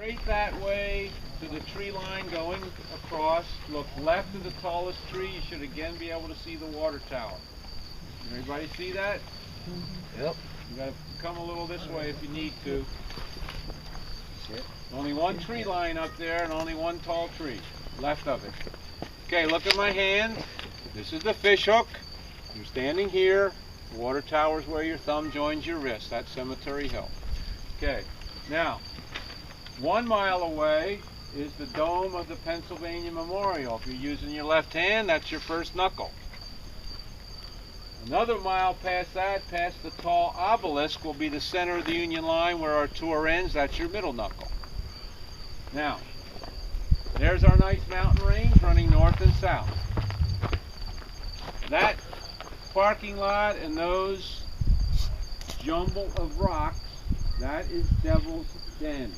Straight that way to the tree line going across. Look left of the tallest tree. You should again be able to see the water tower. Everybody see that? Yep. You got to come a little this way if you need to. Only one tree line up there and only one tall tree left of it. Okay, look at my hand. This is the fish hook. You're standing here. The water tower is where your thumb joins your wrist. That's Cemetery Hill. Okay, now 1 mile away is the dome of the Pennsylvania Memorial. If you're using your left hand, that's your first knuckle. Another mile past that, past the tall obelisk, will be the center of the Union line where our tour ends. That's your middle knuckle. Now, there's our nice mountain range running north and south. That parking lot and those jumble of rocks, that is Devil's Den.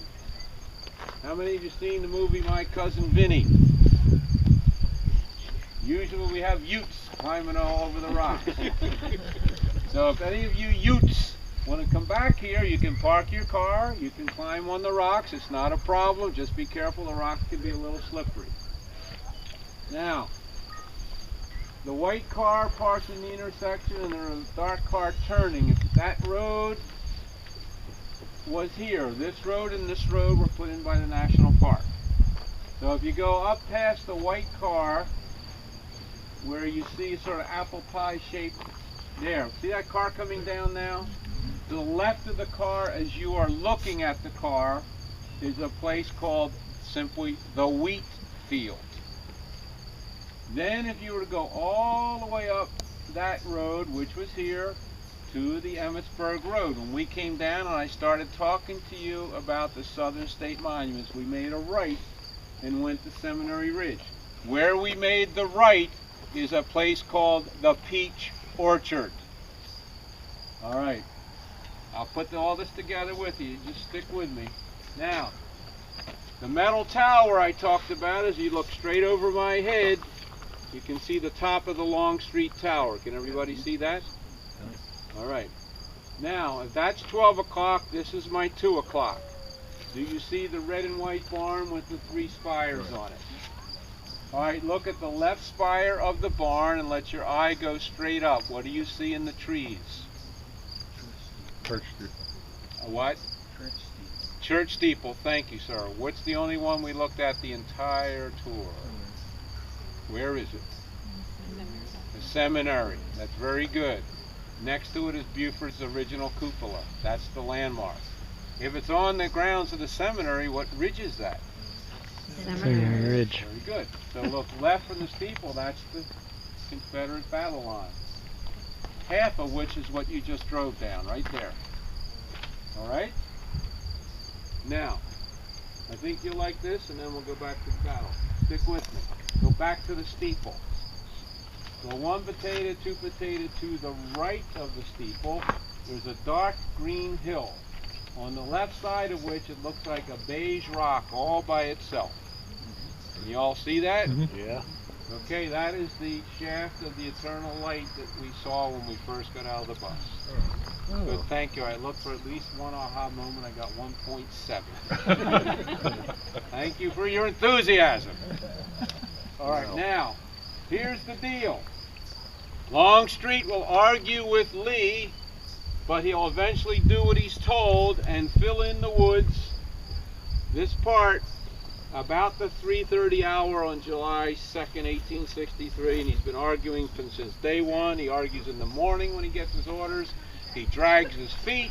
How many of you seen the movie My Cousin Vinny? Usually we have Utes climbing all over the rocks. So if any of you Utes want to come back here, you can park your car, you can climb on the rocks, it's not a problem, just be careful, the rocks can be a little slippery. Now, the white car parks in the intersection and the dark car turning. If that road was here, this road and this road were put in by the National Park. So if you go up past the white car, where you see sort of apple pie shaped there. See that car coming down now? To the left of the car, as you are looking at the car, is a place called simply the wheat field. Then if you were to go all the way up that road, which was here, to the Emmitsburg Road. When we came down and I started talking to you about the Southern State Monuments, we made a right and went to Seminary Ridge. Where we made the right is a place called the Peach Orchard. All right, I'll put all this together with you. Just stick with me. Now, the metal tower I talked about, as you look straight over my head, you can see the top of the Longstreet Tower. Can everybody see that? All right. Now, if that's 12 o'clock, this is my 2 o'clock. Do you see the red and white barn with the 3 spires on it? All right, look at the left spire of the barn and let your eye go straight up. What do you see in the trees? Church steeple. A what? Church steeple. Church steeple, thank you, sir. What's the only one we looked at the entire tour? Where is it? The seminary. That's very good. Next to it is Buford's original cupola. That's the landmark. If it's on the grounds of the seminary, what ridge is that? Seminary Ridge. Very good. So look left from the steeple, that's the Confederate battle line. Half of which is what you just drove down, right there. All right? Now, I think you'll like this, and then we'll go back to the battle. Stick with me. Go back to the steeple. So 1 potato, 2 potato to the right of the steeple, there's a dark green hill, on the left side of which it looks like a beige rock all by itself. Can you all see that? Yeah. Okay, that is the shaft of the eternal light that we saw when we first got out of the bus. Good, thank you. I looked for at least one aha moment. I got 1.7. Thank you for your enthusiasm. All right, now, here's the deal. Longstreet will argue with Lee, but he'll eventually do what he's told and fill in the woods. This part, about the 3:30 hour on July 2nd, 1863, and he's been arguing since day one. He argues in the morning when he gets his orders. He drags his feet,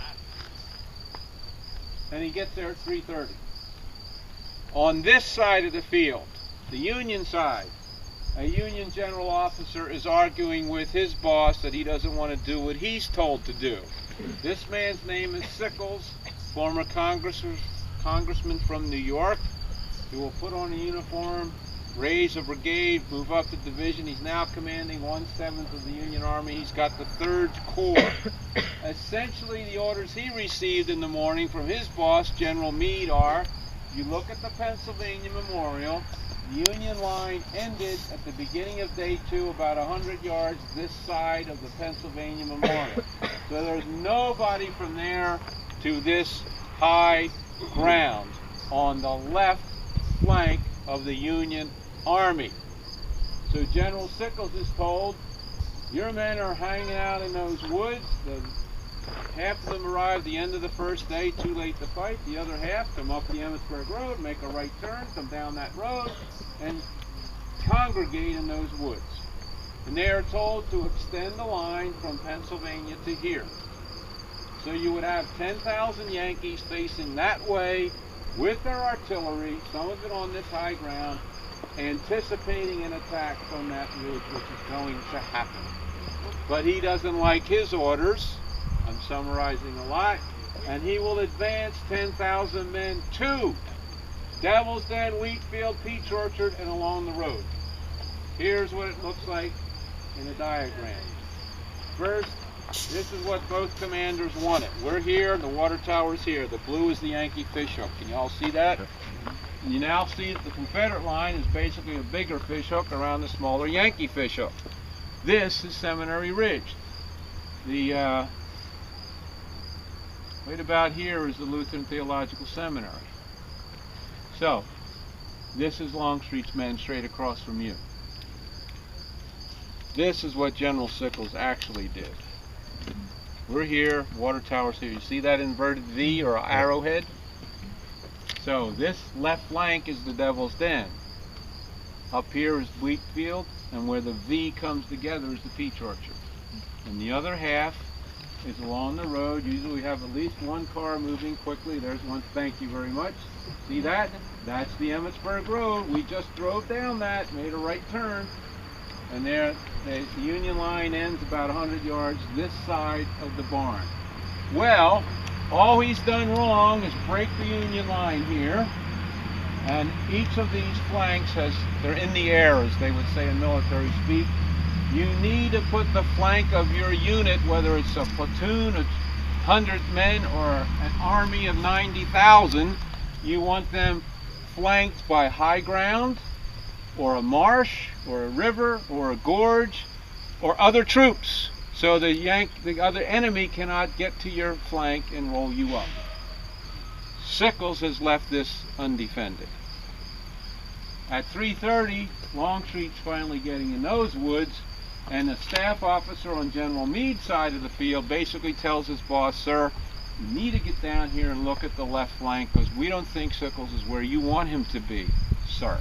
and he gets there at 3:30. On this side of the field, the Union side, a Union general officer is arguing with his boss that he doesn't want to do what he's told to do. This man's name is Sickles, former congressman from New York. He will put on a uniform, raise a brigade, move up the division. He's now commanding 1/7 of the Union Army. He's got the 3rd Corps. Essentially, the orders he received in the morning from his boss, General Meade, are, you look at the Pennsylvania Memorial, the Union line ended at the beginning of day 2, about 100 yards this side of the Pennsylvania Memorial. So there's nobody from there to this high ground on the left flank of the Union Army. So General Sickles is told, your men are hanging out in those woods. Half of them arrive at the end of the first day, too late to fight. The other half come up the Emmitsburg Road, make a right turn, come down that road, and congregate in those woods. And they are told to extend the line from Pennsylvania to here. So you would have 10,000 Yankees facing that way with their artillery, some of it on this high ground, anticipating an attack from that ridge, which is going to happen. But he doesn't like his orders. I'm summarizing a lot. And he will advance 10,000 men to Devil's Den, Wheatfield, Peach Orchard, and along the road. Here's what it looks like in a diagram. First, this is what both commanders wanted. We're here, the water tower's here. The blue is the Yankee fishhook. Can you all see that? You now see that the Confederate line is basically a bigger fishhook around the smaller Yankee fishhook. This is Seminary Ridge. The right about here is the Lutheran Theological Seminary. So, this is Longstreet's men straight across from you. This is what General Sickles actually did. We're here, water tower's here. You see that inverted V or arrowhead? So this left flank is the Devil's Den. Up here is Wheatfield, and where the V comes together is the Peach Orchard. And the other half is along the road. Usually we have at least one car moving quickly. There's one, thank you very much. See that? That's the Emmitsburg Road. We just drove down that, made a right turn. And there, the Union line ends about 100 yards this side of the barn. Well, all he's done wrong is break the Union line here. And each of these flanks they're in the air, as they would say in military speak. You need to put the flank of your unit, whether it's a platoon of 100 men or an army of 90,000, you want them flanked by high ground, or a marsh, or a river, or a gorge, or other troops, so the other enemy cannot get to your flank and roll you up. Sickles has left this undefended. At 3:30, Longstreet's finally getting in those woods, and the staff officer on General Meade's side of the field basically tells his boss, sir, you need to get down here and look at the left flank, because we don't think Sickles is where you want him to be, sir.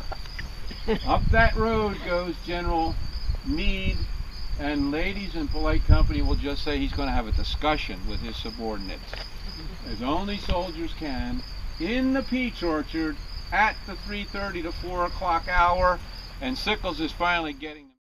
Up that road goes General Meade, and ladies in polite company will just say he's going to have a discussion with his subordinates, as only soldiers can, in the Peach Orchard at the 3:30 to 4 o'clock hour, and Sickles is finally getting